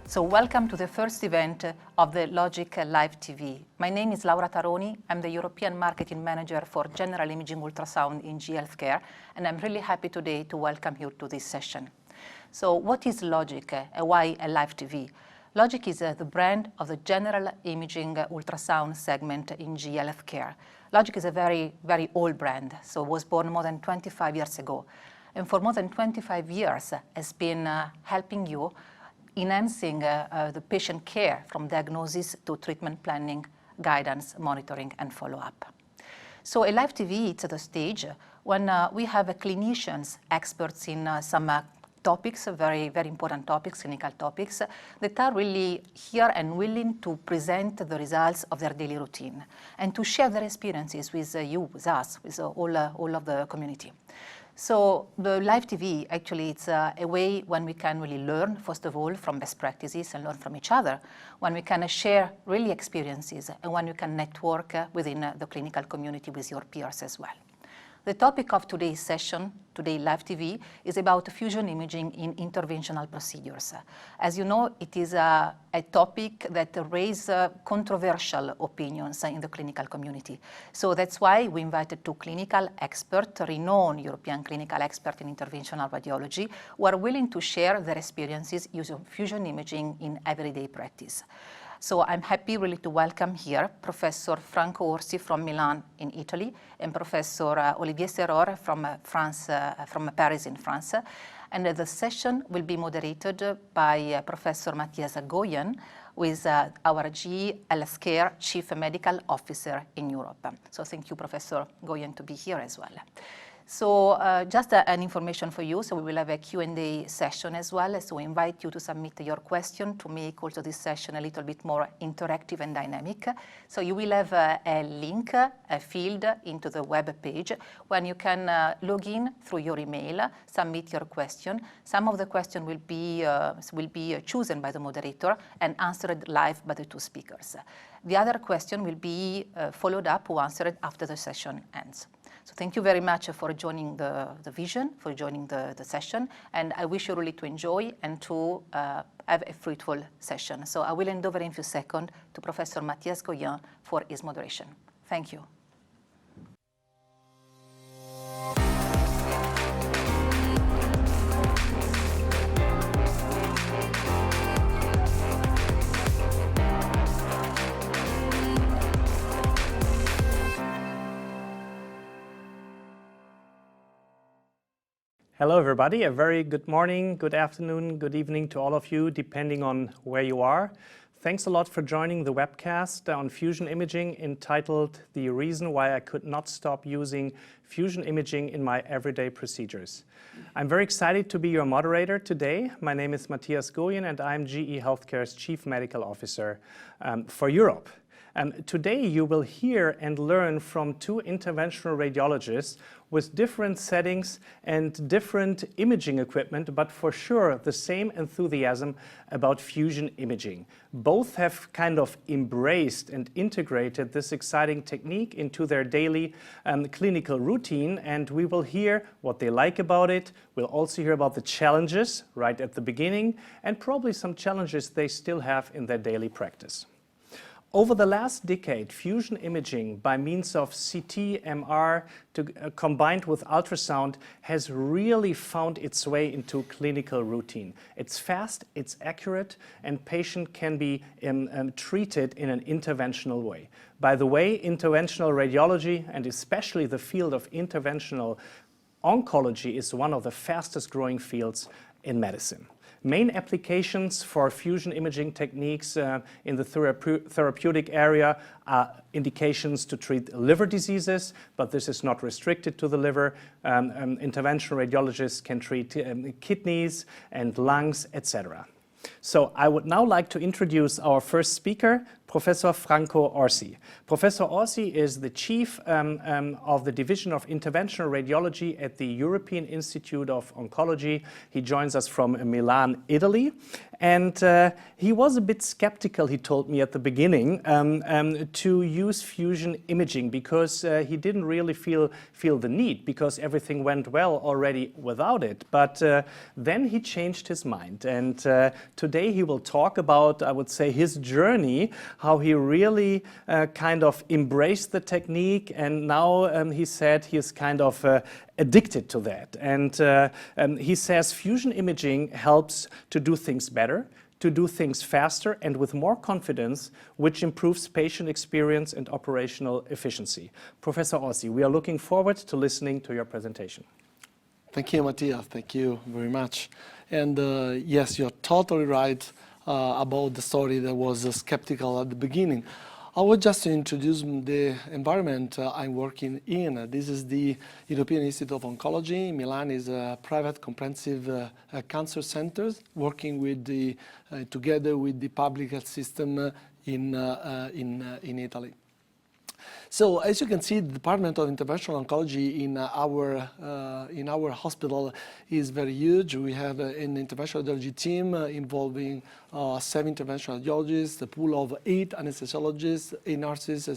So welcome to the first event of the LOGIQ Live TV. My name is Laura Taroni. I'm the European Marketing Manager for General Imaging Ultrasound in GE Healthcare, and I'm really happy today to welcome you to this session. So what is LOGIQ and why a live TV? LOGIQ is the brand of the General Imaging Ultrasound segment in GE Healthcare. LOGIQ is a very, very old brand, so it was born more than 25 years ago. And for more than 25 years has been helping you enhancing the patient care from diagnosis to treatment planning, guidance, monitoring, and follow-up. So a live TV, it's at a stage when we have clinicians, experts in some topics, very, very important topics, clinical topics, that are really here and willing to present the results of their daily routine and to share their experiences with you, with us, with all of the community. So the live TV, actually, it's a way when we can really learn, first of all, from best practices and learn from each other, when we can share really experiences, and when you can network within the clinical community with your peers as well. The topic of today's session, today live TV, is about fusion imaging in interventional procedures. As you know, it is a topic that raises controversial opinions in the clinical community. So that's why we invited two clinical experts, renowned European clinical experts in interventional radiology, who are willing to share their experiences using fusion imaging in everyday practice. So I'm happy really to welcome here Professor Franco Orsi from Milan in Italy and Professor Olivier Serror from Paris in France. And the session will be moderated by Professor Matthias Goyen, who is our GE Healthcare Chief Medical Officer in Europe. So thank you, Professor Goyen, to be here as well. So just an information for you, so we will have a Q&A session as well, so we invite you to submit your question to make also this session a little bit more interactive and dynamic. So you will have a link, a field into the web page when you can log in through your email, submit your question. Some of the questions will be chosen by the moderator and answered live by the two speakers. The other question will be followed up or answered after the session ends. So thank you very much for joining the vision, for joining the session, and I wish you really to enjoy and to have a fruitful session. So I will hand over in a few seconds to Professor Matthias Goyen for his moderation. Thank you. Hello everybody, a very good morning, good afternoon, good evening to all of you, depending on where you are. Thanks a lot for joining the webcast on fusion imaging entitled The Reason Why I Could Not Stop Using Fusion Imaging in My Everyday Procedures. I'm very excited to be your moderator today. My name is Matthias Goyen and I'm GE Healthcare's Chief Medical Officer for Europe. Today you will hear and learn from two interventional radiologists with different settings and different imaging equipment, but for sure the same enthusiasm about fusion imaging. Both have kind of embraced and integrated this exciting technique into their daily clinical routine, and we will hear what they like about it. We'll also hear about the challenges right at the beginning and probably some challenges they still have in their daily practice. Over the last decade, fusion imaging by means of CT, MR, combined with ultrasound has really found its way into clinical routine. It's fast, it's accurate, and patient can be treated in an interventional way. By the way, interventional radiology, and especially the field of interventional oncology, is one of the fastest growing fields in medicine. Main applications for fusion imaging techniques in the therapeutic area are indications to treat liver diseases, but this is not restricted to the liver. Interventional radiologists can treat kidneys and lungs, etc. So I would now like to introduce our first speaker, Professor Franco Orsi. Professor Orsi is the chief of the Division of Interventional Radiology at the European Institute of Oncology. He joins us from Milan, Italy. And he was a bit skeptical, he told me at the beginning, to use fusion imaging because he didn't really feel the need because everything went well already without it. But then he changed his mind. And today he will talk about, I would say, his journey, how he really kind of embraced the technique. And now he said he is kind of addicted to that. And he says fusion imaging helps to do things better, to do things faster and with more confidence, which improves patient experience and operational efficiency. Professor Orsi, we are looking forward to listening to your presentation. Thank you, Matthias. Thank you very much. And yes, you're totally right about the story that was skeptical at the beginning. I would just introduce the environment I'm working in. This is the European Institute of Oncology. Milan is a private comprehensive cancer center working with together with the public health system in Italy. So as you can see, the Department of Interventional Oncology in our hospital is very huge. We have an interventional radiology team involving 7 interventional radiologists, a pool of 8 anesthesiologists, 8 nurses,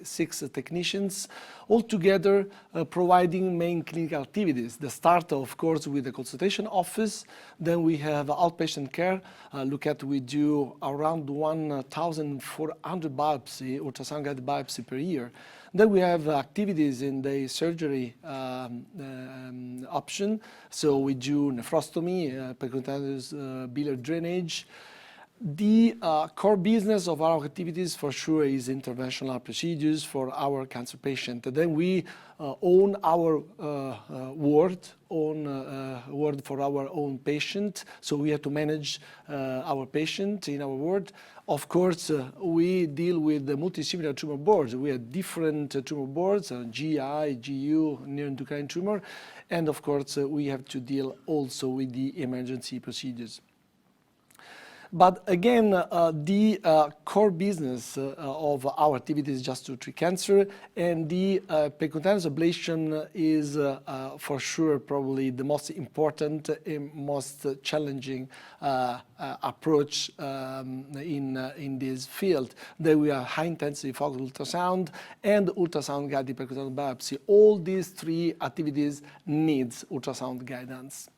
6 technicians, all together providing main clinical activities. The start, of course, with the consultation office. Then we have outpatient care. We do around 1,400 biopsy, ultrasound-guided biopsy per year. Then we have activities in the surgery option. So we do nephrostomy, percutaneous biliary drainage. The core business of our activities for sure is interventional procedures for our cancer patient. Then we own our ward for our own patient. So we have to manage our patient in our ward. Of course, we deal with the multidisciplinary tumor boards. We have different tumor boards, GI, GU, neuroendocrine tumor. And of course, we have to deal also with the emergency procedures. But again, the core business of our activities is just to treat cancer, and the percutaneous ablation is for sure probably the most important and most challenging approach in this field. There we have high-intensity focused ultrasound and ultrasound-guided percutaneous biopsy. All these 3 activities needs ultrasound guidance.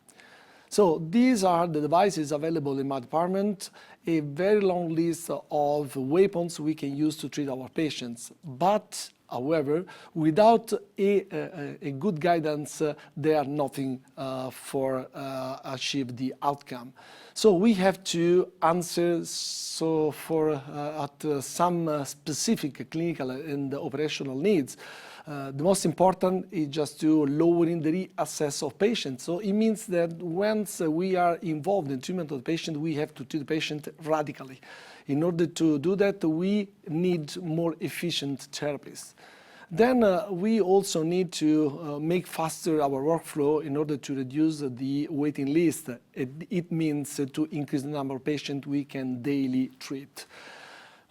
So these are the devices available in my department, a very long list of weapons we can use to treat our patients. But, however, without a good guidance, they are nothing for achieve the outcome. So we have to answer at some specific clinical and operational needs. The most important is just to lowering the reassess of patients. So it means that once we are involved in treatment of the patient, we have to treat the patient radically. In order to do that, we need more efficient therapies. Then we also need to make faster our workflow in order to reduce the waiting list. It means to increase the number of patients we can daily treat.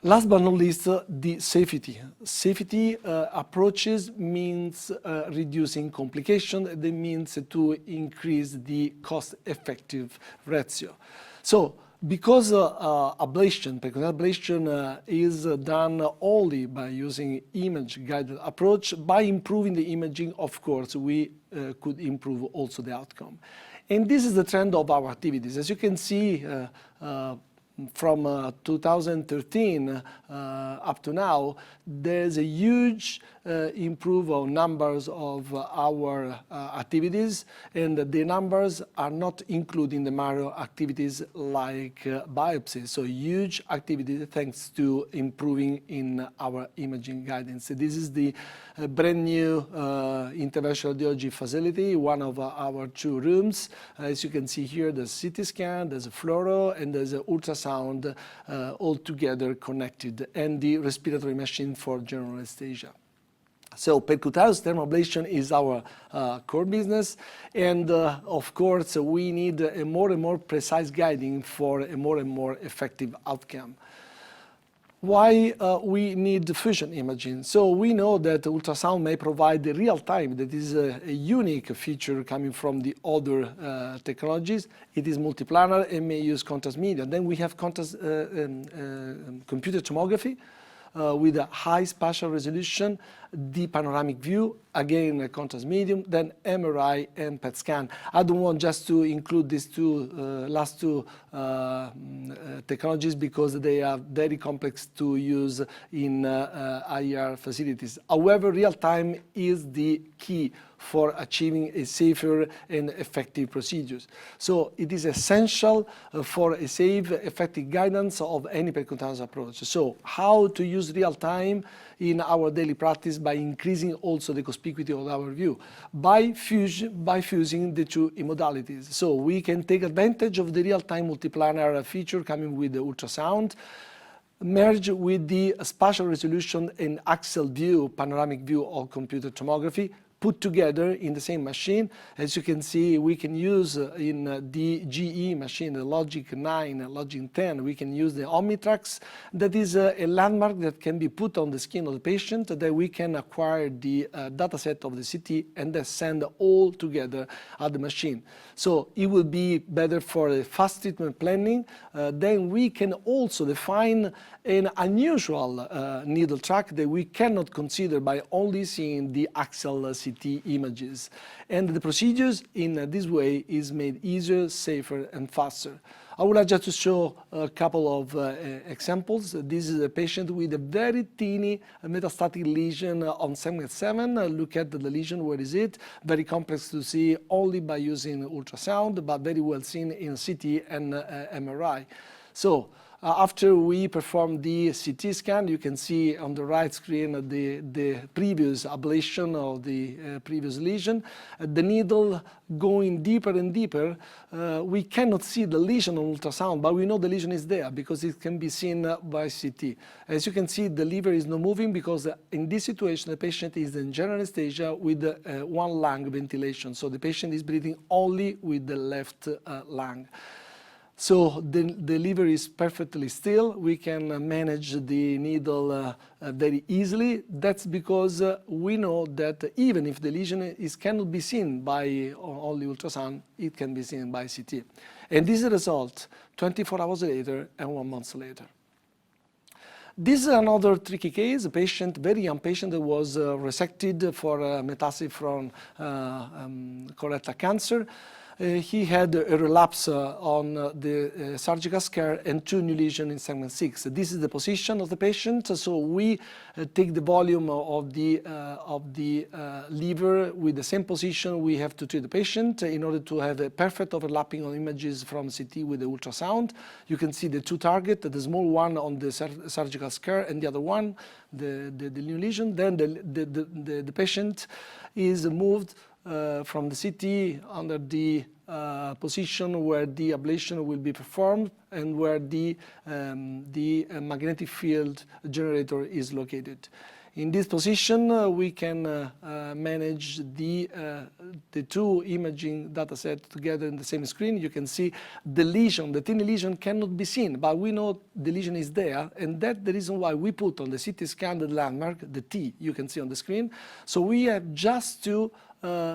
Last but not least, the safety. Safety approaches means reducing complication. That means to increase the cost-effective ratio. So, because ablation, percutaneous ablation is done only by using image-guided approach, by improving the imaging, of course, we could improve also the outcome. And this is the trend of our activities. As you can see, from 2013 up to now, there's a huge improvement of numbers of our activities, and the numbers are not including the macro activities like biopsy. So huge activity thanks to improving in our imaging guidance. This is the brand new interventional radiology facility, one of our 2 rooms. As you can see here, there's CT scan, there's a fluoro, and there's an ultrasound all together connected, and the respiratory machine for general anesthesia. So percutaneous thermoablation is our core business, and of course we need a more and more precise guiding for a more and more effective outcome. Why we need diffusion imaging? So we know that ultrasound may provide the real time. That is a unique feature coming from the other technologies. It is multiplanar and may use contrast media. Then we have contrast computed tomography with a high spatial resolution, the panoramic view, again a contrast medium, then MRI and PET scan. I don't want just to include these last two technologies because they are very complex to use in IR facilities. However, real time is the key for achieving a safer and effective procedures. So it is essential for a safe, effective guidance of any percutaneous approach. So how to use real time in our daily practice by increasing also the conspicuity of our view, by fusing the two modalities. So we can take advantage of the real-time multiplanar feature coming with the ultrasound, merge with the spatial resolution and axial view, panoramic view of computed tomography, put together in the same machine. As you can see, we can use in the GE machine, the LOGIQ 9, LOGIQ 10, we can use the Omnitrix. That is a landmark that can be put on the skin of the patient, that we can acquire the data set of the CT and then send all together at the machine. So it will be better for a fast treatment planning. Then we can also define an unusual needle track that we cannot consider by only seeing the axial CT images. And the procedures in this way is made easier, safer, and faster. I would like just to show a couple of examples. This is a patient with a very teeny metastatic lesion on segment 7. Look at the lesion, where is it? Very complex to see only by using ultrasound, but very well seen in CT and MRI. So after we perform the CT scan, you can see on the right screen the previous ablation of the previous lesion. The needle going deeper and deeper. We cannot see the lesion on ultrasound, but we know the lesion is there because it can be seen by CT. As you can see, the liver is not moving because in this situation, the patient is in general anesthesia with one lung ventilation. So the patient is breathing only with the left lung. So the liver is perfectly still. We can manage the needle very easily. That's because we know that even if the lesion cannot be seen by only ultrasound, it can be seen by CT. And this is the result 24 hours later and 1 month later. This is another tricky case, a patient, very young patient that was resected for metastasis from colorectal cancer. He had a relapse on the surgical scare and 2 new lesions in segment 6. This is the position of the patient. So we take the volume of the liver with the same position we have to treat the patient in order to have a perfect overlapping of images from CT with the ultrasound. You can see the 2 targets, the small one on the surgical scare and the other one, the new lesion. Then the patient is moved from the CT under the position where the ablation will be performed and where the magnetic field generator is located. In this position, we can manage the 2 imaging data sets together in the same screen. You can see the lesion, the tiny lesion cannot be seen, but we know the lesion is there, and that's the reason why we put on the CT scan the landmark, the T, you can see on the screen. So we have just to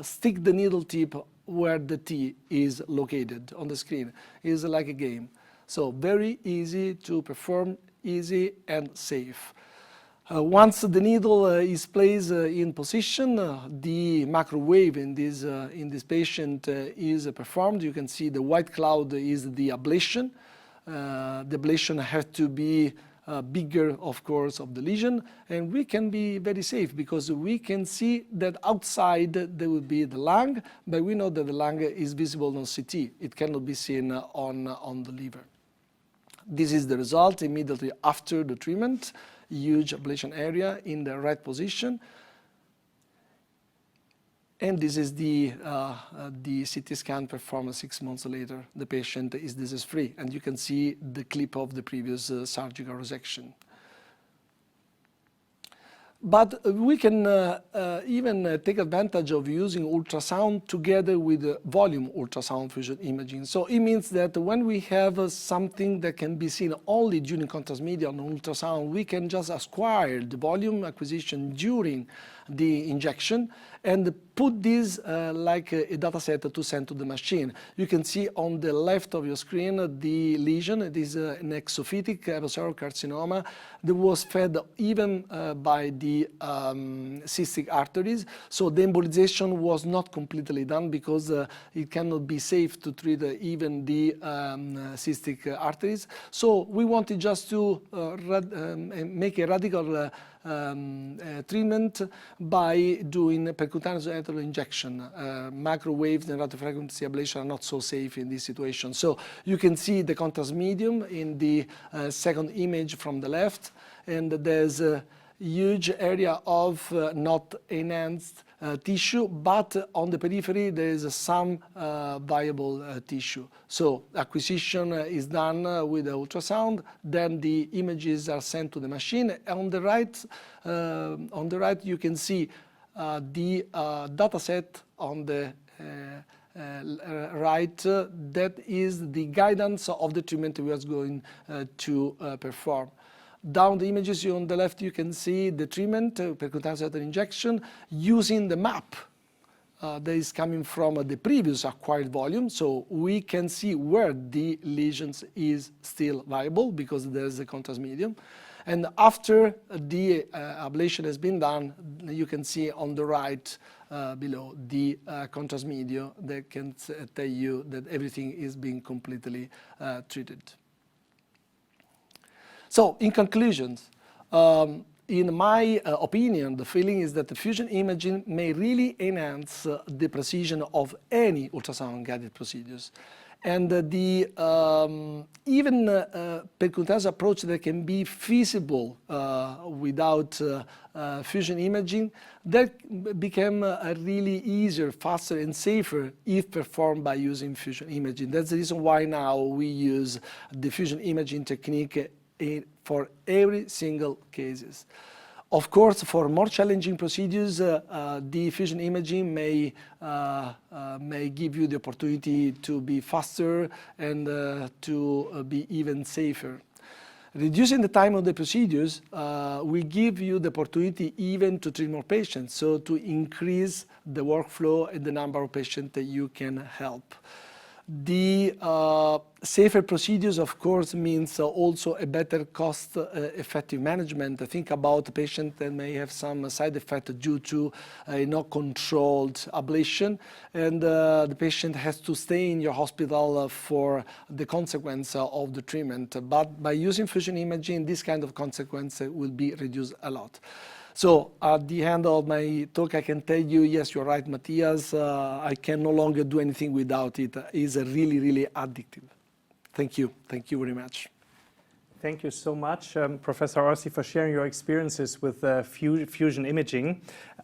stick the needle tip where the T is located on the screen. It's like a game. So very easy to perform, easy and safe. Once the needle is placed in position, the microwave in this patient is performed. You can see the white cloud is the ablation. The ablation has to be bigger, of course, of the lesion, and we can be very safe because we can see that outside there will be the lung, but we know that the lung is visible on CT. It cannot be seen on the liver. This is the result immediately after the treatment. Huge ablation area in the right position. And this is the CT scan performed 6 months later. The patient is disease-free, and you can see the clip of the previous surgical resection. But we can even take advantage of using ultrasound together with volume ultrasound fusion imaging. So it means that when we have something that can be seen only during contrast media on ultrasound, we can just acquire the volume acquisition during the injection and put this like a data set to send to the machine. You can see on the left of your screen the lesion. It is an exophytic hepatocellular carcinoma that was fed even by the cystic arteries. So the embolization was not completely done because it cannot be safe to treat even the cystic arteries. So we wanted just to make a radical treatment by doing percutaneous electrode injection. Microwaves and radiofrequency ablation are not so safe in this situation. So you can see the contrast medium in the second image from the left, and there's a huge area of not enhanced tissue, but on the periphery there is some viable tissue. So acquisition is done with the ultrasound, then the images are sent to the machine. On the right you can see the data set on the right. That is the guidance of the treatment we are going to perform. Down the images on the left, you can see the treatment, percutaneous electrode injection, using the map that is coming from the previous acquired volume. So we can see where the lesions is still viable because there's a contrast medium. And after the ablation has been done, you can see on the right below the contrast medium that can tell you that everything is being completely treated. So, in conclusion, in my opinion, the feeling is that the fusion imaging may really enhance the precision of any ultrasound-guided procedures. And the even percutaneous approach that can be feasible without fusion imaging, that became really easier, faster, and safer if performed by using fusion imaging. That's the reason why now we use the fusion imaging technique for every single cases. Of course, for more challenging procedures, the fusion imaging may give you the opportunity to be faster and to be even safer. Reducing the time of the procedures will give you the opportunity even to treat more patients, so to increase the workflow and the number of patients that you can help. The safer procedures, of course, means also a better cost-effective management. Think about patients that may have some side effect due to a not controlled ablation, and the patient has to stay in your hospital for the consequence of the treatment. But by using fusion imaging, this kind of consequence will be reduced a lot. So at the end of my talk, I can tell you, yes, you're right, Matthias, I can no longer do anything without it. It is really, really addictive. Thank you. Thank you very much. Thank you so much, Professor Orsi, for sharing your experiences with fusion imaging.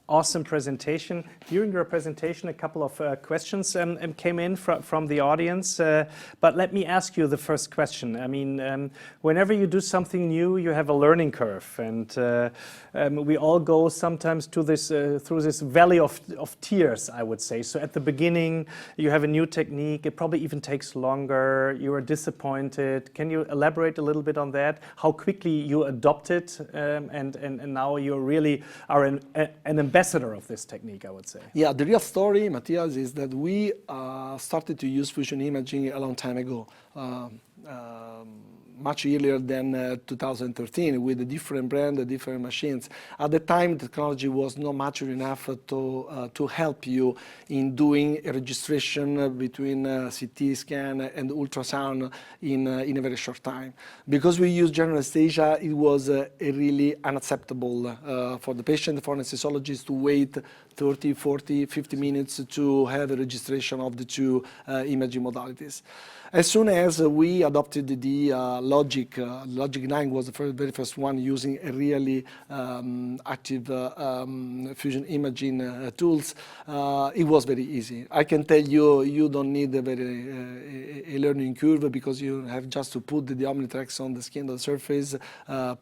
Awesome presentation. During your presentation, a couple of questions came in from the audience. But let me ask you the first question. I mean, whenever you do something new, you have a learning curve. And we all go sometimes to this, through this valley of tears, I would say. So at the beginning, you have a new technique. It probably even takes longer. You are disappointed. Can you elaborate a little bit on that? How quickly you adopt it, and now you really are an ambassador of this technique, I would say. Yeah, the real story, Matthias, is that we started to use fusion imaging a long time ago, much earlier than 2013, with a different brand, different machines. At the time, technology was not mature enough to help you in doing a registration between CT scan and ultrasound in a very short time. Because we used general anesthesia, it was really unacceptable for the patient, for anesthesiologists to wait 30, 40, 50 minutes to have a registration of the two imaging modalities. As soon as we adopted the LOGIQ 9 was the very first one using a really active fusion imaging tools, it was very easy. I can tell you, you don't need a learning curve because you have just to put the Omnitrix on the skin, on the surface,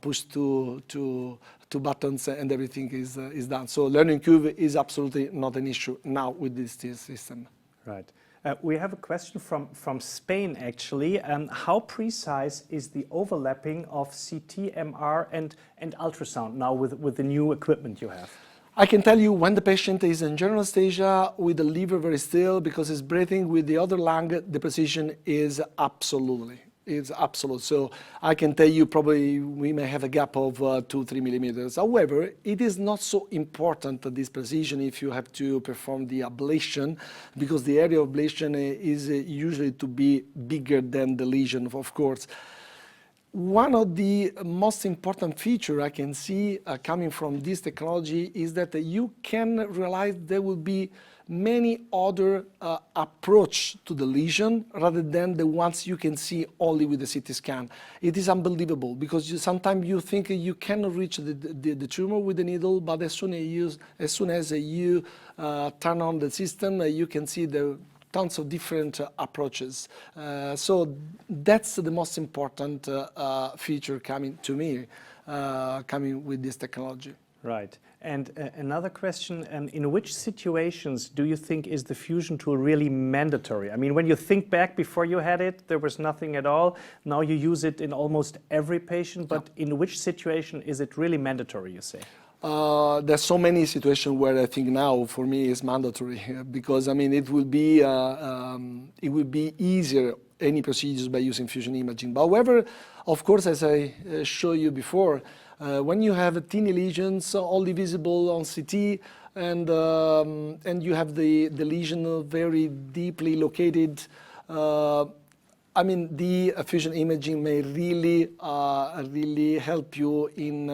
push to two buttons and everything is done. So learning curve is absolutely not an issue now with this system. Right. We have a question from Spain, actually. How precise is the overlapping of CT, MR, and ultrasound now with the new equipment you have? I can tell you when the patient is in general anesthesia with the liver very still because he's breathing with the other lung, the precision is absolute. So I can tell you probably we may have a gap of 2-3 millimeters. However, it is not so important, this precision, if you have to perform the ablation, because the area of ablation is usually to be bigger than the lesion, of course. One of the most important features I can see coming from this technology is that you can realize there will be many other approach to the lesion rather than the ones you can see only with the CT scan. It is unbelievable because sometimes you think you cannot reach the tumor with the needle, but as soon as you turn on the system, you can see the tons of different approaches. So that's the most important feature coming to me, coming with this technology. Right. And another question, in which situations do you think is the fusion tool really mandatory? I mean, when you think back before you had it, there was nothing at all. Now you use it in almost every patient, but in which situation is it really mandatory, you say? There's so many situations where I think now for me is mandatory because I mean it will be easier any procedures by using fusion imaging. But however, of course, as I showed you before, when you have tiny lesions only visible on CT and you have the lesion very deeply located, I mean, the fusion imaging may really help you in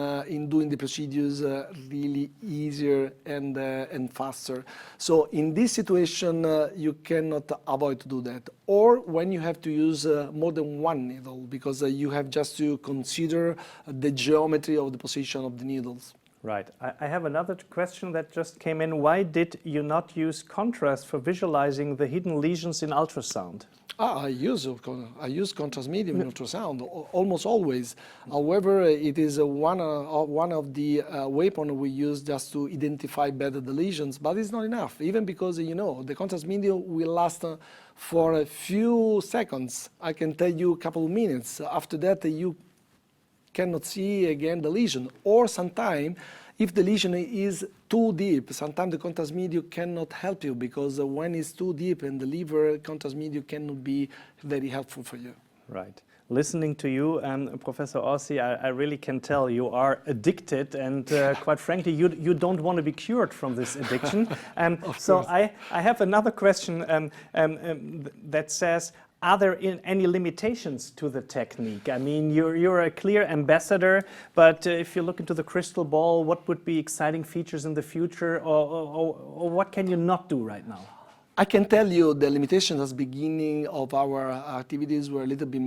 doing the procedures really easier and faster. So in this situation, you cannot avoid to do that. Or when you have to use more than one needle, because you have just to consider the geometry of the position of the needles. Right. I have another question that just came in. Why did you not use contrast for visualizing the hidden lesions in ultrasound? I use contrast medium in ultrasound almost always. However, it is one of the weapons we use just to identify better the lesions, but it's not enough. Even because the contrast medium will last for a few seconds. I can tell you a couple of minutes. After that, you cannot see again the lesion, or sometimes if the lesion is too deep, sometimes the contrast medium cannot help you because when it's too deep in the liver, contrast medium cannot be very helpful for you. Right. Listening to you, Professor Orsi, I really can tell you are addicted, and quite frankly, you don't want to be cured from this addiction. So I have another question that says, are there any limitations to the technique? I mean, you're a clear ambassador, but if you look into the crystal ball, what would be exciting features in the future, or what can you not do right now? I can tell you the limitations at the beginning of our activities were a little bit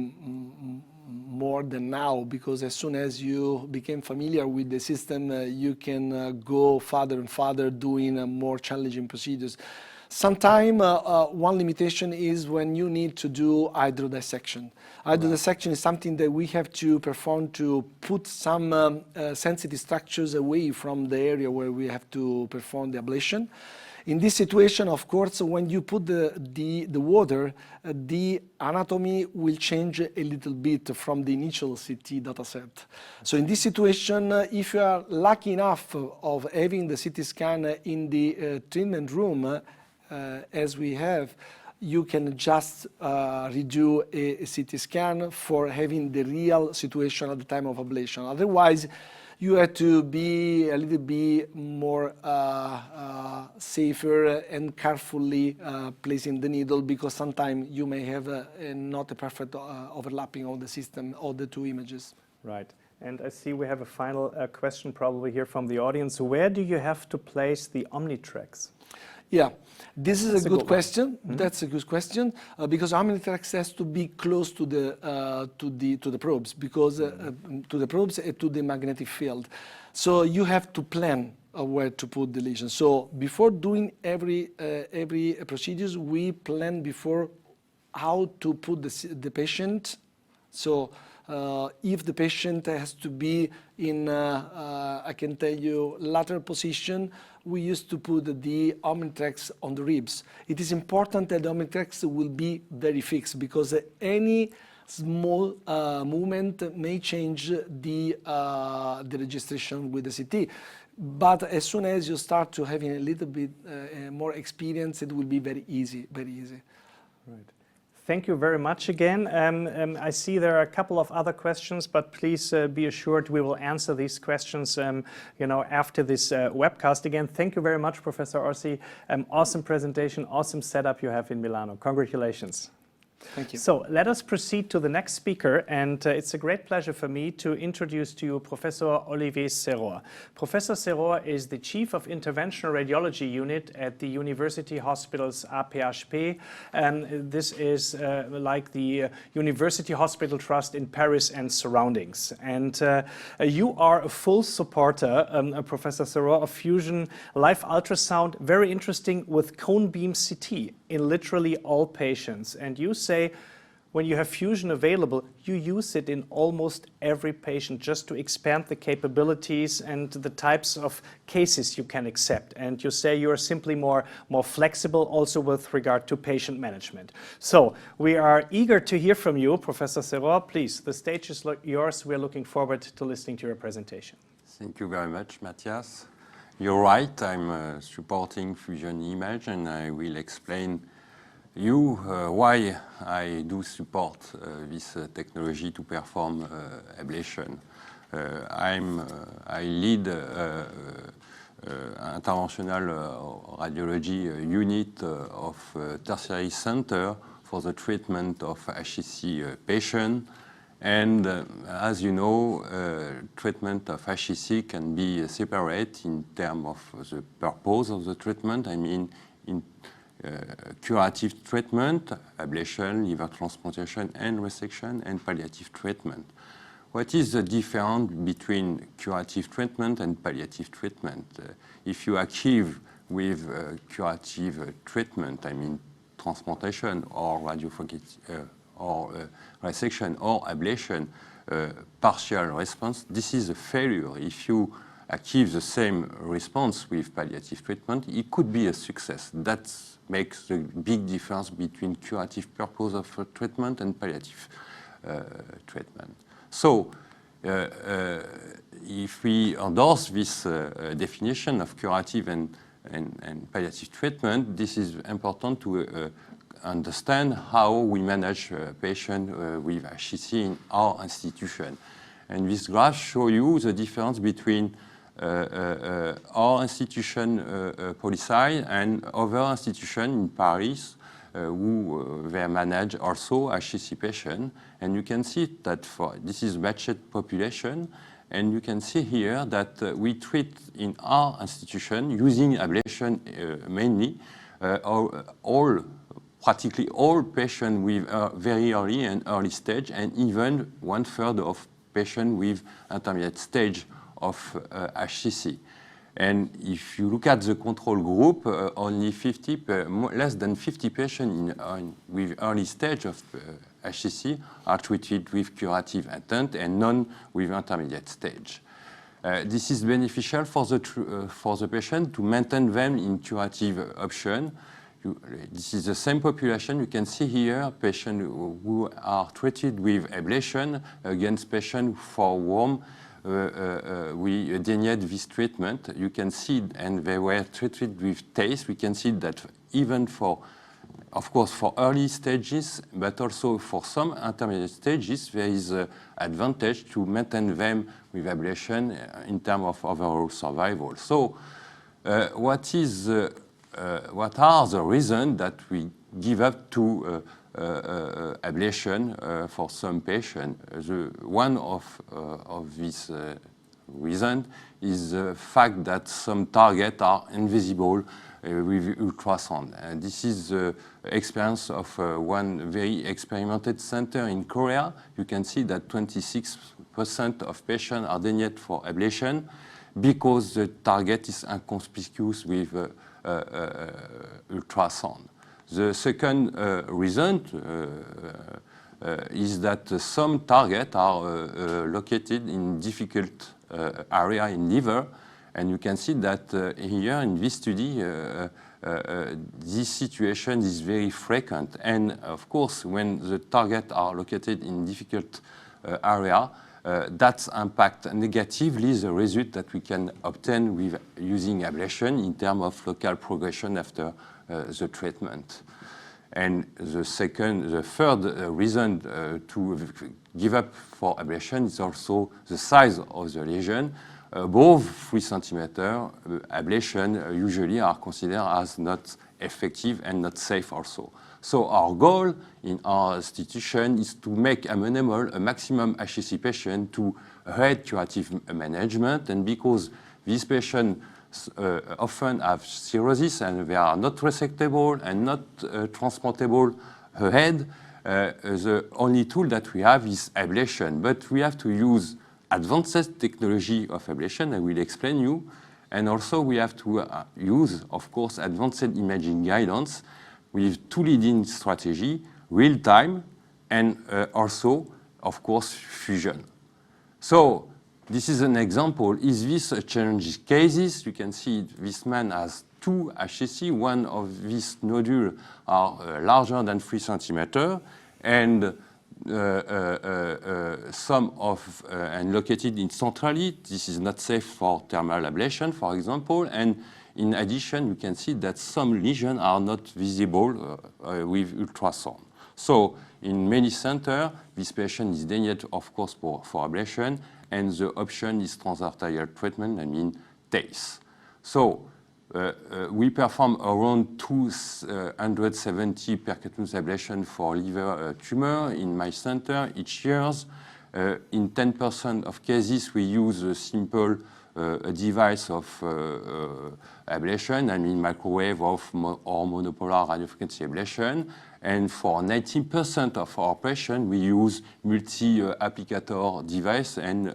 more than now, because as soon as you became familiar with the system, you can go farther and farther doing more challenging procedures. Sometimes one limitation is when you need to do hydrodissection. Hydrodissection is something that we have to perform to put some sensitive structures away from the area where we have to perform the ablation. In this situation, of course, when you put the water, the anatomy will change a little bit from the initial CT dataset. So in this situation, if you are lucky enough of having the CT scan in the treatment room, as we have, you can just redo a CT scan for having the real situation at the time of ablation. Otherwise, you have to be a little bit more safer and carefully placing the needle, because sometimes you may have not a perfect overlapping of the system of the two images. Right. And I see we have a final question probably here from the audience. Where do you have to place the Omnitrix? Yeah, this is a good question. Mm-hmm. That's a good question because Omnitrix has to be close to the probes, because to the probes and to the magnetic field. So you have to plan where to put the lesion. So before doing every procedures, we plan before how to put the patient. So If the patient has to be in, I can tell you, lateral position, we used to put the Omnitrix on the ribs. It is important that the Omnitrix will be very fixed because any small movement may change the registration with the CT. But as soon as you start to having a little bit more experience, it will be very easy, very easy. Right. Thank you very much again. I see there are a couple of other questions, but please be assured we will answer these questions after this webcast. Again, thank you very much, Professor Orsi. Awesome presentation, awesome setup you have in Milano. Congratulations. Thank you. So let us proceed to the next speaker, and it's a great pleasure for me to introduce to you Professor Olivier Serroir. Professor Serroir is the Chief of Interventional Radiology Unit at the University Hospitals AP-HP. This is like the University Hospital Trust in Paris and surroundings. And you are a full supporter, Professor Serroir, of Fusion Live Ultrasound, very interesting, with cone beam CT in literally all patients. And you say when you have Fusion available, you use it in almost every patient just to expand the capabilities and the types of cases you can accept. And you say you are simply more flexible also with regard to patient management. So we are eager to hear from you, Professor Serroir. Please, the stage is yours. We are looking forward to listening to your presentation. Thank you very much, Matthias. You're right, I'm supporting Fusion Image, and I will explain you why I do support this technology to perform ablation. I lead Interventional Radiology Unit of Tertiary Center for the treatment of HCC patients. And as you know, treatment of HCC can be separate in terms of the purpose of the treatment. I mean, in curative treatment, ablation, liver transplantation and resection, and palliative treatment. What is the difference between curative treatment and palliative treatment? If you achieve with curative treatment, I mean transplantation or or resection or ablation, partial response, this is a failure. If you achieve the same response with palliative treatment, it could be a success. That makes the big difference between curative purpose of treatment and palliative treatment. So, if we endorse this definition of curative and palliative treatment, this is important to understand how we manage patients with HCC in our institution. And this graph shows you the difference between our institution Polysci and other institutions in Paris who they manage also HCC patients. And you can see that this is matched population. And you can see here that we treat in our institution using ablation mainly practically all patients with very early and early stage, and even 1/3 of patients with intermediate stage of HCC. And if you look at the control group, only less than 50 patients with early stage of HCC are treated with curative intent and none with intermediate stage. This is beneficial for the patient to maintain them in curative option. This is the same population. You can see here patients who are treated with ablation against patients for whom we denied this treatment. You can see, and they were treated with TACE. We can see that even for, of course, for early stages, but also for some intermediate stages, there is an advantage to maintain them with ablation in terms of overall survival. So, what are the reasons that we give up to ablation for some patients? One of these reasons is the fact that some targets are invisible with ultrasound. And this is the experience of one very experimented center in Korea. You can see that 26% of patients are denied for ablation because the target is inconspicuous with ultrasound. The second reason is that some targets are located in difficult area in liver, and you can see that here in this study, this situation is very frequent. And of course, when the targets are located in difficult area, that impact negatively the result that we can obtain with using ablation in terms of local progression after the treatment. And the third reason to give up for ablation is also the size of the lesion. Above 3 centimeters, ablation usually are considered as not effective and not safe also. So our goal in our institution is to make amenable a maximum HCC patient to head curative management, and because these patients often have cirrhosis and they are not resectable and not transplantable head, the only tool that we have is ablation. But we have to use advanced technology of ablation, I will explain you, and also we have to use, of course, advanced imaging guidance with 2 leading strategy, real time, and also, of course, fusion. So this is an example. Is this a challenging cases? You can see this man has 2 HCC. One of these nodules are larger than 3 centimeters, and some of and located in centrally. This is not safe for thermal ablation, for example. And in addition, you can see that some lesions are not visible with ultrasound. So in many centers, this patient is needed, of course, for ablation, and the option is transarterial treatment, I mean TACE. So we perform around 270 percutaneous ablation for liver tumor in my center each year. In 10% of cases, we use a simple device of ablation, I mean microwave or monopolar radiofrequency ablation. And for 90% of our patients, we use multi-applicator device and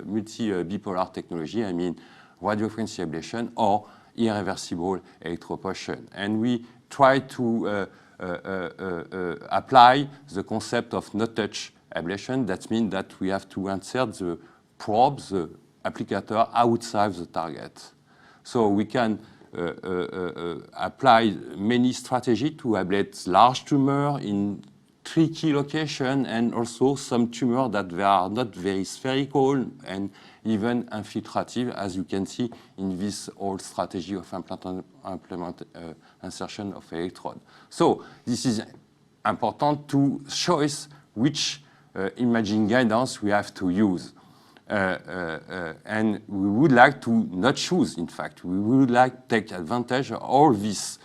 multi-bipolar technology, I mean radiofrequency ablation or irreversible electroporation. And we try to apply the concept of no-touch ablation. That means that we have to insert the probes, the applicator outside the target. So we can apply many strategies to ablate large tumor in tricky location, and also some tumors that they are not very spherical and even infiltrative, as you can see in this old strategy of insertion of electrode. So this is important to choose which imaging guidance we have to use. And we would like to not choose, in fact. We would like to take advantage of all this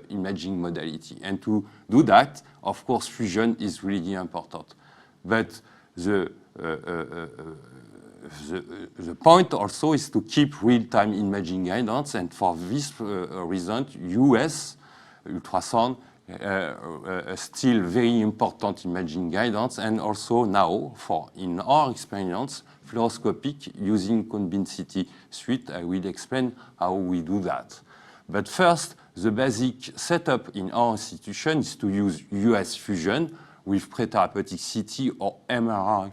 imaging modality. And to do that, of course, fusion is really important. But the point also is to keep real-time imaging guidance, and for this reason, US ultrasound still very important imaging guidance, and also now, in our experience, fluoroscopic using cone-beam CT suite. I will explain how we do that. But first, the basic setup in our institution is to use US fusion with pre-therapeutic CT or MRI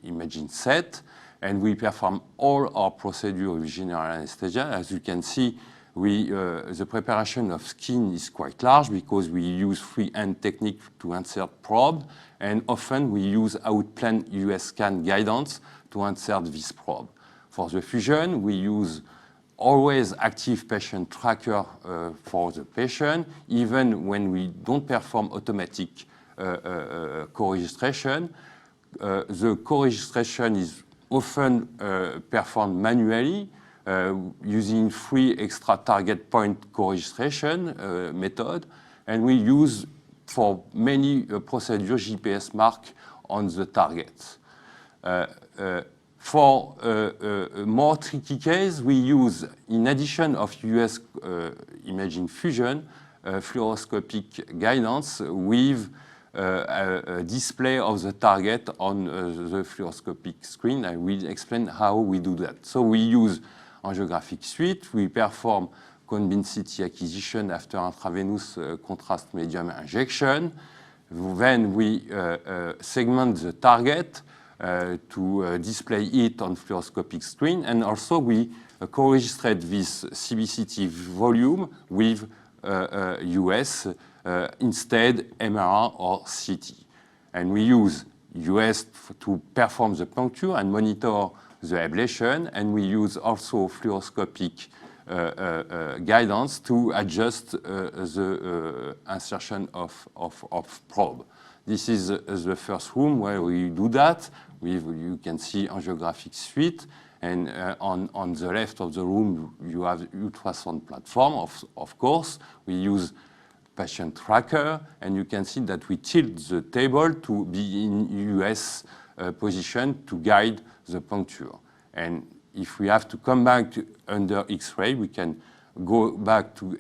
imaging set, and we perform all our procedures with general anesthesia. As you can see, the preparation of skin is quite large because we use free-hand technique to insert probe, and often we use outplan US scan guidance to insert this probe. For the fusion, we use always active patient tracker for the patient, even when we don't perform automatic co-registration. The co-registration is often performed manually using free extra target point co-registration method, and we use for many procedures GPS mark on the target. For a more tricky case, we use, in addition of US imaging fusion, fluoroscopic guidance with a display of the target on the fluoroscopic screen. I will explain how we do that. So we use angiographic suite, we perform cone-beam CT acquisition after intravenous contrast medium injection. Then we segment the target to display it on fluoroscopic screen, and also we co-registrate this CBCT volume with US instead MRI or CT. And we use US to perform the puncture and monitor the ablation, and we use also fluoroscopic guidance to adjust the insertion of probe. This is the first room where we do that. You can see angiographic suite, and on the left of the room you have ultrasound platform. Of course, we use patient tracker, and you can see that we tilt the table to be in US position to guide the puncture. And if we have to come back to under X-ray, we can go back to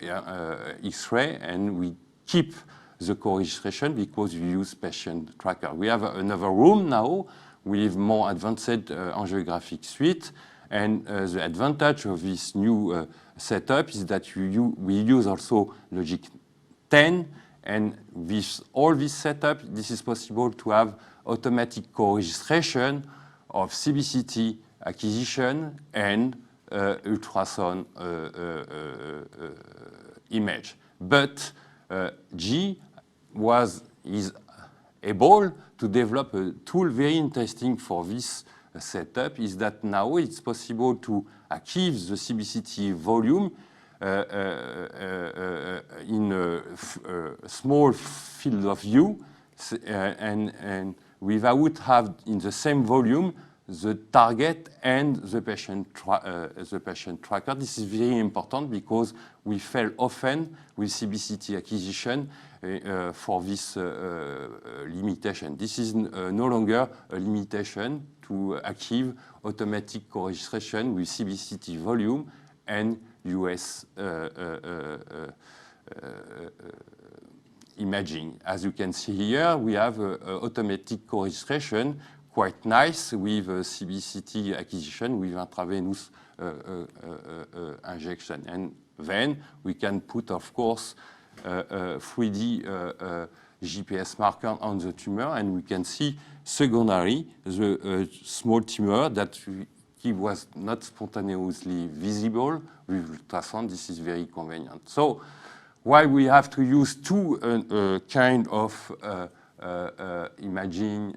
X-ray, and we keep the co-registration because we use patient tracker. We have another room now with more advanced angiographic suite, and the advantage of this new setup is that we use also LOGIQ 10, and with all this setup, this is possible to have automatic co-registration of CBCT acquisition and ultrasound image. But G is able to develop a tool very interesting for this setup, is that now it's possible to achieve the CBCT volume in a small field of view, and without have in the same volume the target and the patient tracker. This is very important because we fail often with CBCT acquisition for this limitation. This is no longer a limitation to achieve automatic co-registration with CBCT volume and US imaging. As you can see here, we have automatic co-registration, quite nice, with CBCT acquisition with intravenous injection. And then we can put, of course, 3D GPS marker on the tumor, and we can see secondary the small tumor that was not spontaneously visible with ultrasound. This is very convenient. So why we have to use two kind of imaging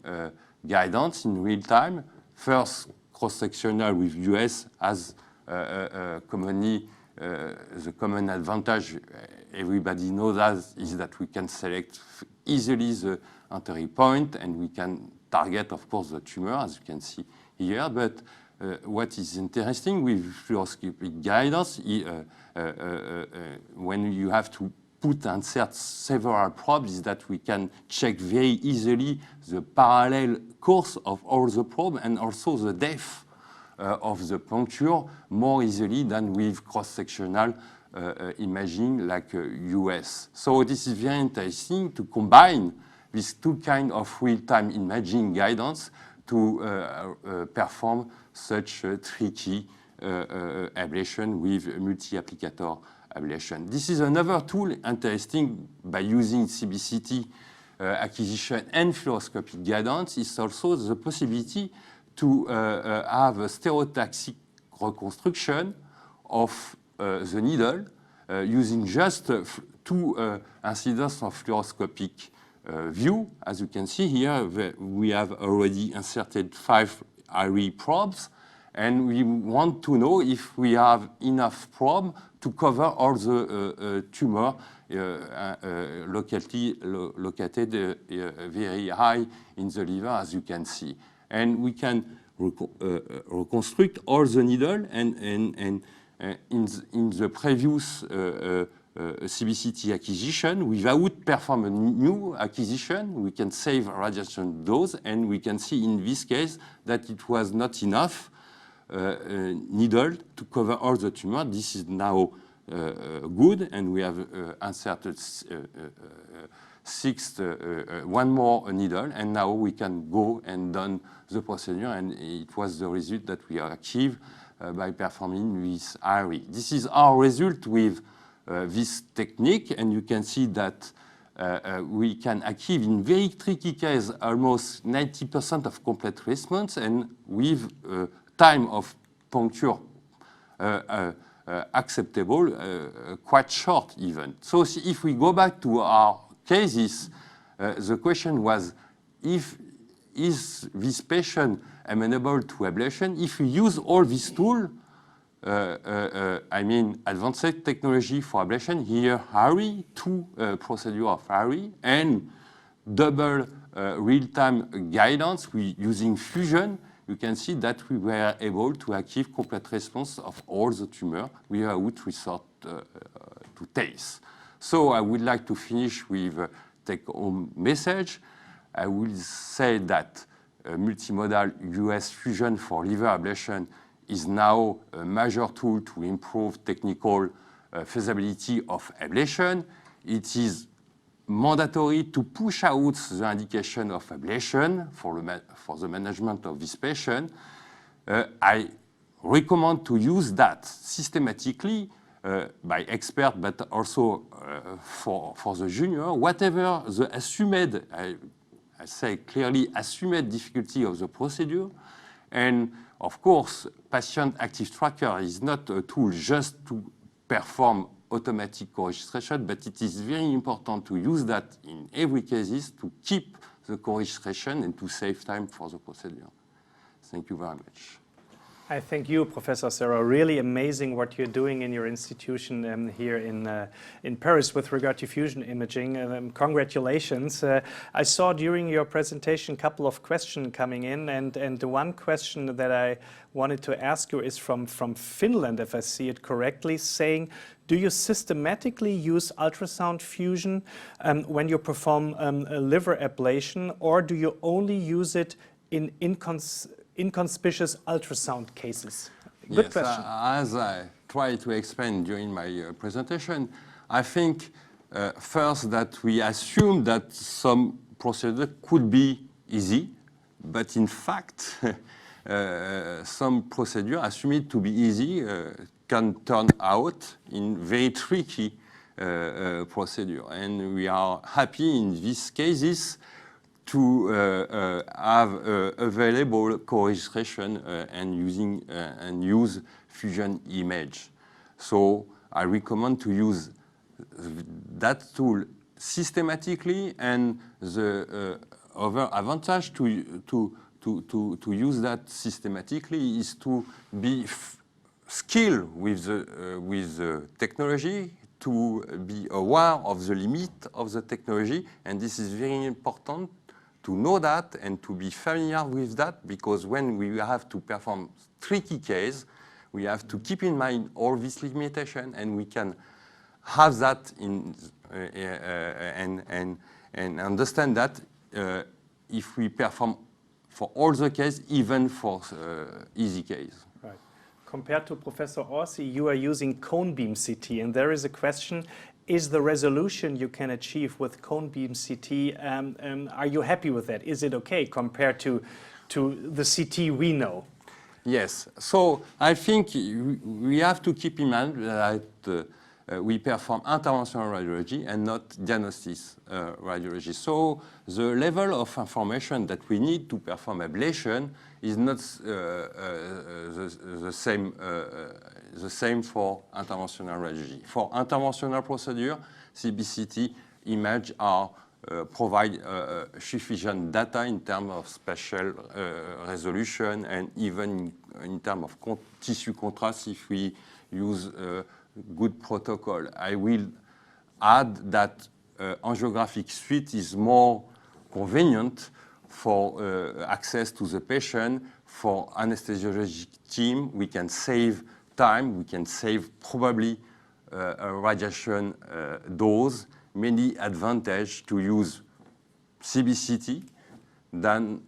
guidance in real time? First, cross-sectional with US as commonly the common advantage everybody knows is that we can select easily the entry point, and we can target, of course, the tumor, as you can see here. But what is interesting with fluoroscopic guidance, when you have to insert several probes, is that we can check very easily the parallel course of all the probes and also the depth of the puncture more easily than with cross-sectional imaging like US. So this is very interesting to combine these two kinds of real-time imaging guidance to perform such a tricky ablation with multi-applicator ablation. This is another tool interesting by using CBCT acquisition and fluoroscopic guidance. Is also the possibility to have a stereotaxic reconstruction of the needle using just two incidents of fluoroscopic view. As you can see here, we have already inserted 5 IRI probes, and we want to know if we have enough probe to cover all the tumor located very high in the liver, as you can see. And we can reconstruct all the needle, and in the previous CBCT acquisition, without perform a new acquisition, we can save radiation dose, and we can see in this case that it was not enough needle to cover all the tumor. This is now good, and we have inserted one more needle, and now we can go and done the procedure, and it was the result that we achieved by performing with IRI. This is our result with this technique, and you can see that we can achieve in very tricky case almost 90% of complete response, and with time of puncture acceptable, quite short even. So if we go back to our cases, the question was, is this patient amenable to ablation? If we use all these tools, I mean advanced technology for ablation, here HARI, two procedures of HARI, and double real-time guidance using Fusion, you can see that we were able to achieve complete response of all the tumor without resort to TACE. So I would like to finish with a take-home message. I will say that multimodal US fusion for liver ablation is now a major tool to improve technical feasibility of ablation. It is mandatory to push out the indication of ablation for the management of this patient. I recommend to use that systematically by experts, but also for the junior, whatever the assumed, I say clearly, assumed difficulty of the procedure. And of course, patient active tracker is not a tool just to perform automatic co-registration, but it is very important to use that in every case to keep the co-registration and to save time for the procedure. Thank you very much. I thank you, Professor Serra. Really amazing what you're doing in your institution here in Paris with regard to fusion imaging. Congratulations. I saw during your presentation a couple of questions coming in, and the one question that I wanted to ask you is from Finland, if I see it correctly, saying, do you systematically use ultrasound fusion when you perform a liver ablation, or do you only use it in inconspicuous ultrasound cases? Good question. As I tried to explain during my presentation, I think first that we assume that some procedure could be easy, but in fact, some procedure assumed to be easy can turn out in very tricky procedure. And we are happy in these cases to have available co-registration and use fusion image. So I recommend to use that tool systematically, and the other advantage to use that systematically is to be skilled with the technology, to be aware of the limit of the technology, and this is very important to know that and to be familiar with that, because when we have to perform tricky case, we have to keep in mind all this limitation, and we can have that in and understand that if we perform for all the case, even for easy case. Right. Compared to Professor Orsi, you are using cone beam CT, and there is a question: is the resolution you can achieve with cone beam CT, are you happy with that? Is it okay compared to the CT we know? Yes. So I think we have to keep in mind that we perform interventional radiology and not diagnosis radiology. So the level of information that we need to perform ablation is not the same for interventional radiology. For interventional procedure, CBCT image are provide sufficient data in terms of spatial resolution, and even in terms of tissue contrast if we use good protocol. I will add that angiographic suite is more convenient for access to the patient. For anesthesiologic team, we can save time, we can save probably a radiation dose. Many advantage to use CBCT than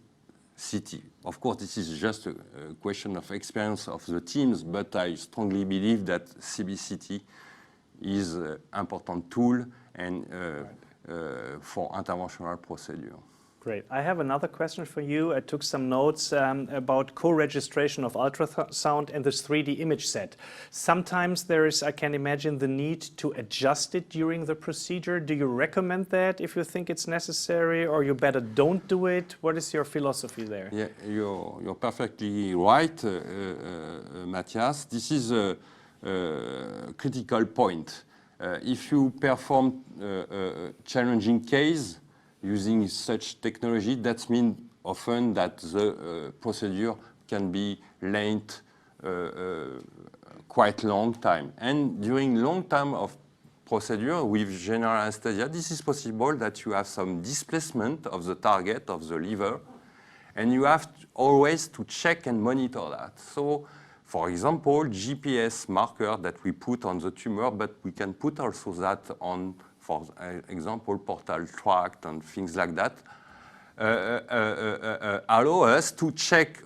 CT. Of course, this is just a question of experience of the teams, but I strongly believe that CBCT is an important tool and for interventional procedure. Great. I have another question for you. I took some notes about co-registration of ultrasound and this 3D image set. Sometimes there is, I can imagine, the need to adjust it during the procedure. Do you recommend that if you think it's necessary, or you better don't do it? What is your philosophy there? Yeah, you're perfectly right, Matthias. This is a critical point. If you perform a challenging case using such technology, that means often that the procedure can be length quite long time. And during long time of procedure with general anesthesia, this is possible that you have some displacement of the target of the liver, and you have always to check and monitor that. So, for example, GPS marker that we put on the tumor, but we can put also that on, for example, portal tract and things like that, allow us to check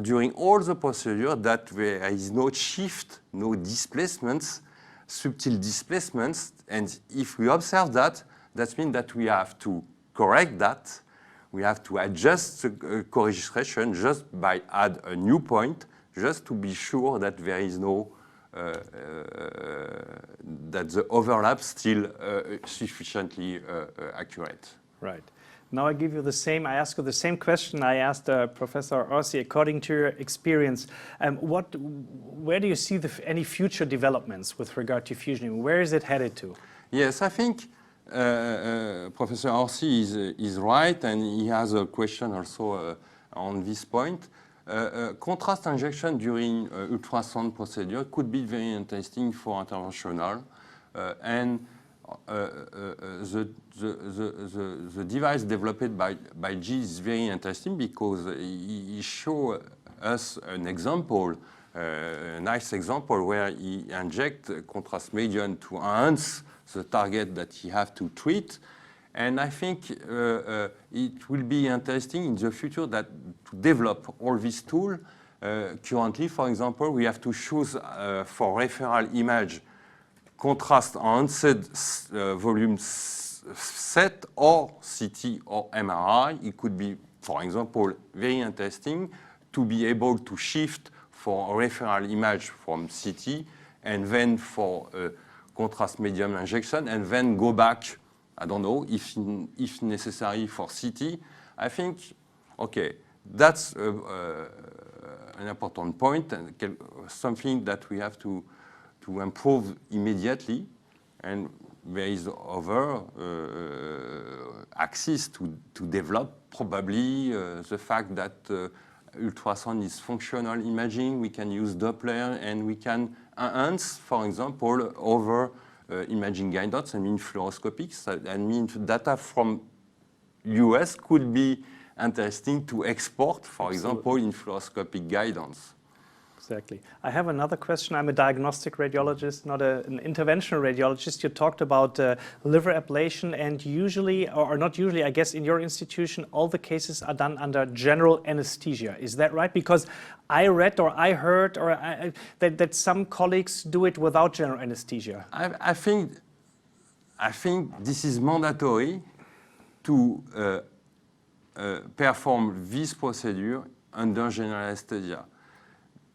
during all the procedure that there is no shift, no displacements, subtle displacements, and if we observe that, that means that we have to correct that. We have to adjust the co-registration just by add a new point, just to be sure that there is no that the overlap still sufficiently accurate. Right. Now I give you the same. I ask you the same question I asked Professor Orsi. According to your experience, where do you see any future developments with regard to fusion? Where is it headed to? Yes, I think Professor Orsi is right, and he has a question also on this point. Contrast injection during ultrasound procedure could be very interesting for interventional, and the device developed by G is very interesting because he showed us an example, a nice example where he injects contrast medium to enhance the target that he has to treat. And I think it will be interesting in the future that to develop all these tools. Currently, for example, we have to choose for referral image contrast enhanced volume set or CT or MRI. It could be, for example, very interesting to be able to shift for a referral image from CT and then for contrast medium injection and then go back, I don't know, if necessary for CT. I think, okay, that's an important point and something that we have to improve immediately. And there is other axis to develop, probably the fact that ultrasound is functional imaging. We can use Doppler and we can enhance, for example, over imaging guidance. I mean fluoroscopics. I mean data from US could be interesting to export, for example, in fluoroscopic guidance. Exactly. I have another question. I'm a diagnostic radiologist, not an interventional radiologist. You talked about liver ablation, and usually, or not usually, I guess in your institution, all the cases are done under general anesthesia. Is that right? Because I read or I heard or that some colleagues do it without general anesthesia. I think this is mandatory to perform this procedure under general anesthesia,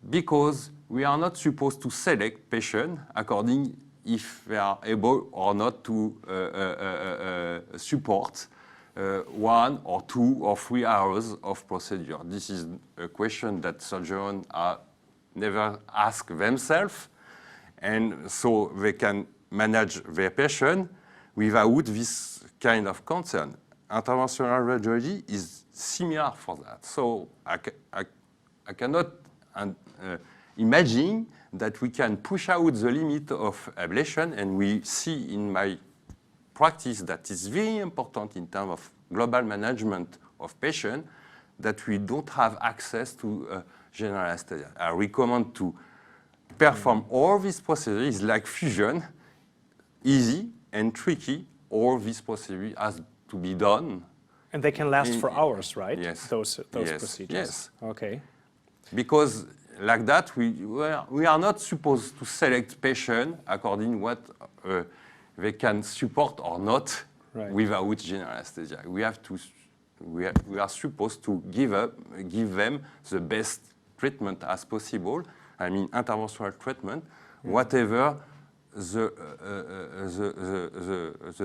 because we are not supposed to select patients according if they are able or not to support 1 or 2 or 3 hours of procedure. This is a question that surgeons never ask themselves, and so they can manage their patient without this kind of concern. Interventional radiology is similar for that. So I cannot imagine that we can push out the limit of ablation, and we see in my practice that is very important in terms of global management of patients, that we don't have access to general anesthesia. I recommend to perform all these procedures like fusion, easy and tricky. All these procedures has to be done. And they can last for hours, right? Yes. Those yes. procedures. Yes. Okay. Because like that, we are not supposed to select patients according what they can support or not, right, without general anesthesia. We have to we are supposed to give them the best treatment as possible. I mean, interventional treatment, whatever the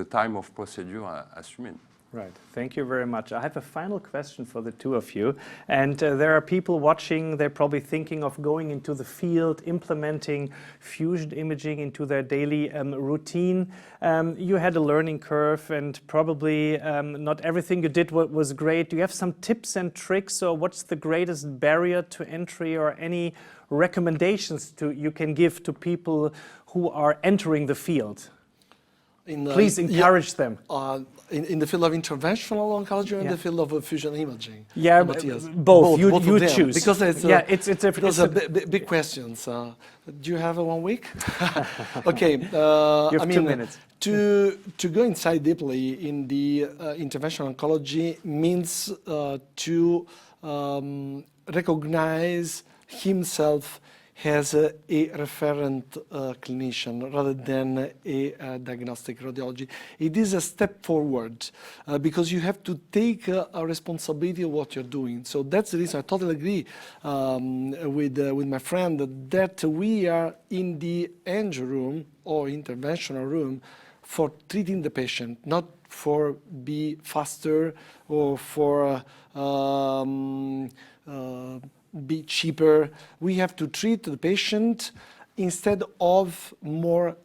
time of procedure assumed. Right. Thank you very much. I have a final question for the two of you. And there are people watching, they're probably thinking of going into the field, implementing fusion imaging into their daily routine. You had a learning curve and probably not everything you did was great. Do you have some tips and tricks, or what's the greatest barrier to entry, or any recommendations you can give to people who are entering the field? Please encourage them. In the field of interventional oncology or in the field of fusion imaging? Yeah, both. You choose. Because it's big questions. Do you have 1 week? Okay. You have 2 minutes. To go inside deeply in the interventional oncology means to recognize himself as a referent clinician rather than a diagnostic radiology. It is a step forward because you have to take a responsibility of what you're doing. So that's the reason I totally agree with my friend that we are in the angio room or interventional room for treating the patient, not for be faster or for be cheaper. We have to treat the patient instead of more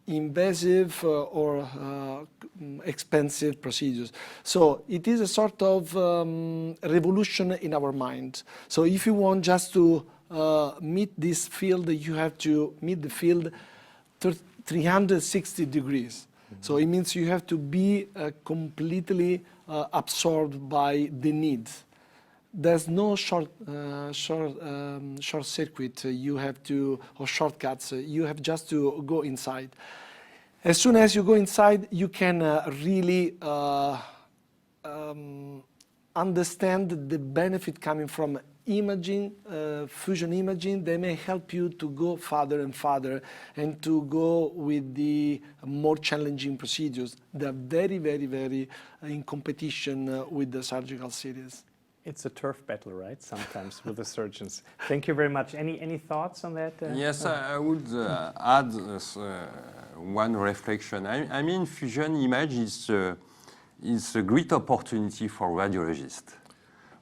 invasive or expensive procedures. So it is a sort of revolution in our mind. So if you want just to meet this field, you have to meet the field 360 degrees. So it means you have to be completely absorbed by the needs. There's no short circuit you have to, or shortcuts. You have just to go inside. As soon as you go inside, you can really understand the benefit coming from imaging, fusion imaging. They may help you to go farther and farther and to go with the more challenging procedures. They're very, very, very in competition with the surgical series. It's a turf battle, right? Sometimes with the surgeons. Thank you very much. Any thoughts on that? Yes, I would add one reflection. I mean, fusion image is a great opportunity for radiologists.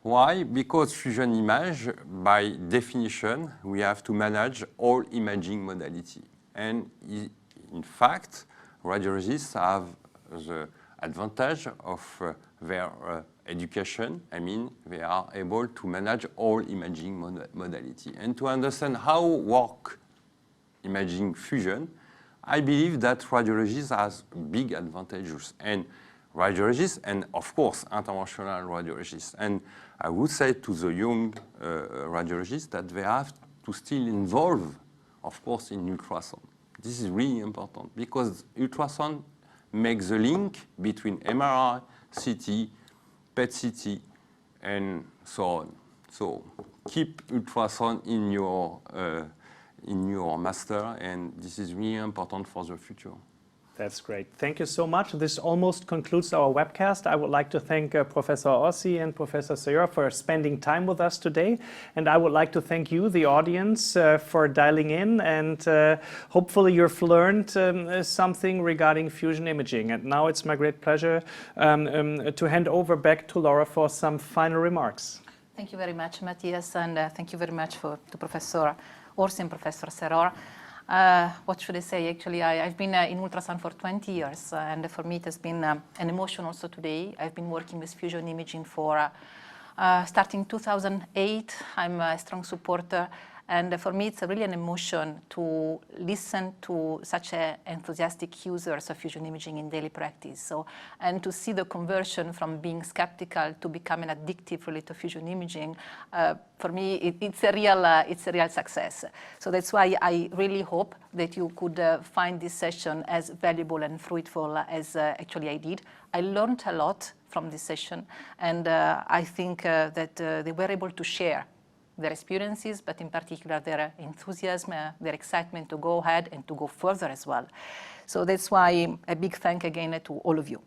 Why? Because fusion image, by definition, we have to manage all imaging modality. And in fact, radiologists have the advantage of their education. I mean, they are able to manage all imaging modality. And to understand how work imaging fusion, I believe that radiologists has big advantages. And radiologists, and of course, interventional radiologists. And I would say to the young radiologists that they have to still involve, of course, in ultrasound. This is really important because ultrasound makes the link between MRI, CT, PET-CT, and so on. So keep ultrasound in your master, and this is really important for the future. That's great. Thank you so much. This almost concludes our webcast. I would like to thank Professor Orsi and Professor Sayora for spending time with us today. And I would like to thank you, the audience, for dialing in. And hopefully you've learned something regarding fusion imaging. And now it's my great pleasure to hand over back to Laura for some final remarks. Thank you very much, Matthias. And thank you very much to Professor Orsi and Professor Sayora. What should I say? Actually, I've been in ultrasound for 20 years, and for me it has been an emotion also today. I've been working with fusion imaging for starting 2008. I'm a strong supporter, and for me it's really an emotion to listen to such enthusiastic users of fusion imaging in daily practice. So, and to see the conversion from being skeptical to becoming addictive related to fusion imaging, for me it's a real success. So that's why I really hope that you could find this session as valuable and fruitful as actually I did. I learned a lot from this session, and I think that they were able to share their experiences, but in particular their enthusiasm, their excitement to go ahead and to go further as well. So that's why a big thank again to all of you.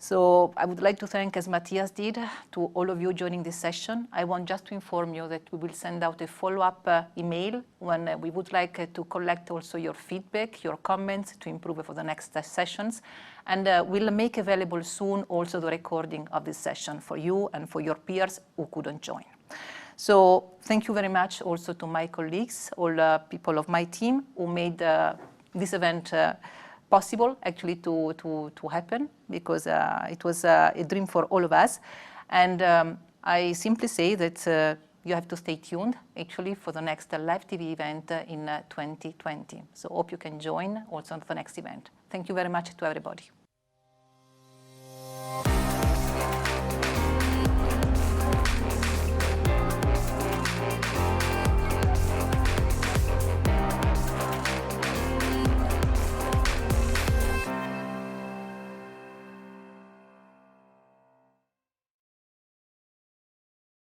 So I would like to thank, as Matthias did, to all of you joining this session. I want just to inform you that we will send out a follow-up email when we would like to collect also your feedback, your comments to improve for the next sessions. And we'll make available soon also the recording of this session for you and for your peers who couldn't join. So thank you very much also to my colleagues, all people of my team who made this event possible actually to happen, because it was a dream for all of us. And I simply say that you have to stay tuned actually for the next live TV event in 2020. So hope you can join also on the next event. Thank you very much to everybody.